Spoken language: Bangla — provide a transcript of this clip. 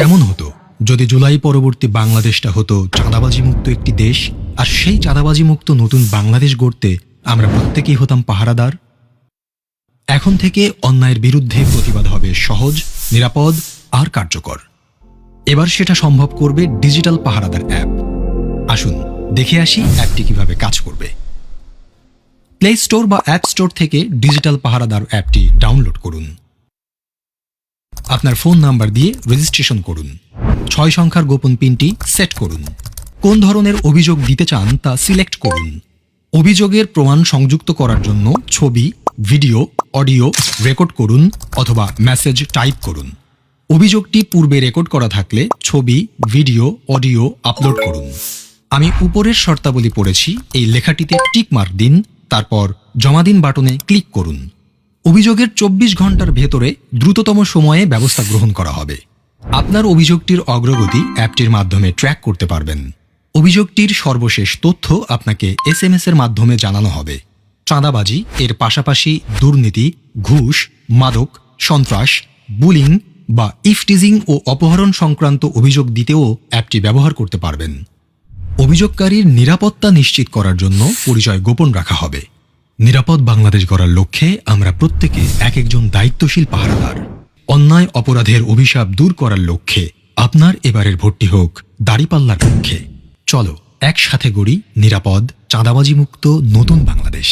কেমন হতো যদি জুলাই পরবর্তী বাংলাদেশটা হতো চাঁদাবাজি মুক্ত একটি দেশ, আর সেই চাঁদাবাজি মুক্ত নতুন বাংলাদেশ গড়তে আমরা প্রত্যেকেই হতাম পাহারাদার। এখন থেকে অন্যায়ের বিরুদ্ধে প্রতিবাদ হবে সহজ, নিরাপদ আর কার্যকর। এবার সেটা সম্ভব করবে ডিজিটাল পাহারাদার অ্যাপ। আসুন দেখে আসি অ্যাপটি কিভাবে কাজ করবে। প্লে স্টোর বা অ্যাপ স্টোর থেকে ডিজিটাল পাহারাদার অ্যাপটি ডাউনলোড করুন। আপনার ফোন নাম্বার দিয়ে রেজিস্ট্রেশন করুন। 6 সংখ্যার গোপন পিনটি সেট করুন। কোন ধরনের অভিযোগ দিতে চান তা সিলেক্ট করুন। অভিযোগের প্রমাণ সংযুক্ত করার জন্য ছবি, ভিডিও, অডিও রেকর্ড করুন অথবা মেসেজ টাইপ করুন। অভিযোগটি পূর্বে রেকর্ড করা থাকলে ছবি, ভিডিও, অডিও আপলোড করুন। আমি উপরের শর্তাবলী পড়েছি, এই লেখাটিতে টিক মার্ক দিন, তারপর জমা দিন বাটনে ক্লিক করুন। অভিযোগের 24 ঘন্টার ভেতরে দ্রুততম সময়ে ব্যবস্থা গ্রহণ করা হবে। আপনার অভিযোগটির অগ্রগতি অ্যাপটির মাধ্যমে ট্র্যাক করতে পারবেন। অভিযোগটির সর্বশেষ তথ্য আপনাকে SMS এর মাধ্যমে জানানো হবে। চাঁদাবাজি এর পাশাপাশি দুর্নীতি, ঘুষ, মাদক, সন্ত্রাস, বুলিং বা ইফটিজিং ও অপহরণ সংক্রান্ত অভিযোগ দিতেও অ্যাপটি ব্যবহার করতে পারবেন। অভিযোগকারীর নিরাপত্তা নিশ্চিত করার জন্য পরিচয় গোপন রাখা হবে। নিরাপদ বাংলাদেশ গড়ার লক্ষ্যে আমরা প্রত্যেকে এক একজন দায়িত্বশীল পাহারাদার। অন্যায় অপরাধের অভিশাপ দূর করার লক্ষ্যে আপনার এবারের ভোটটি হোক দাঁড়িপাল্লার পক্ষে। চলো একসাথে গড়ি নিরাপদ, চাঁদাবাজি মুক্ত নতুন বাংলাদেশ।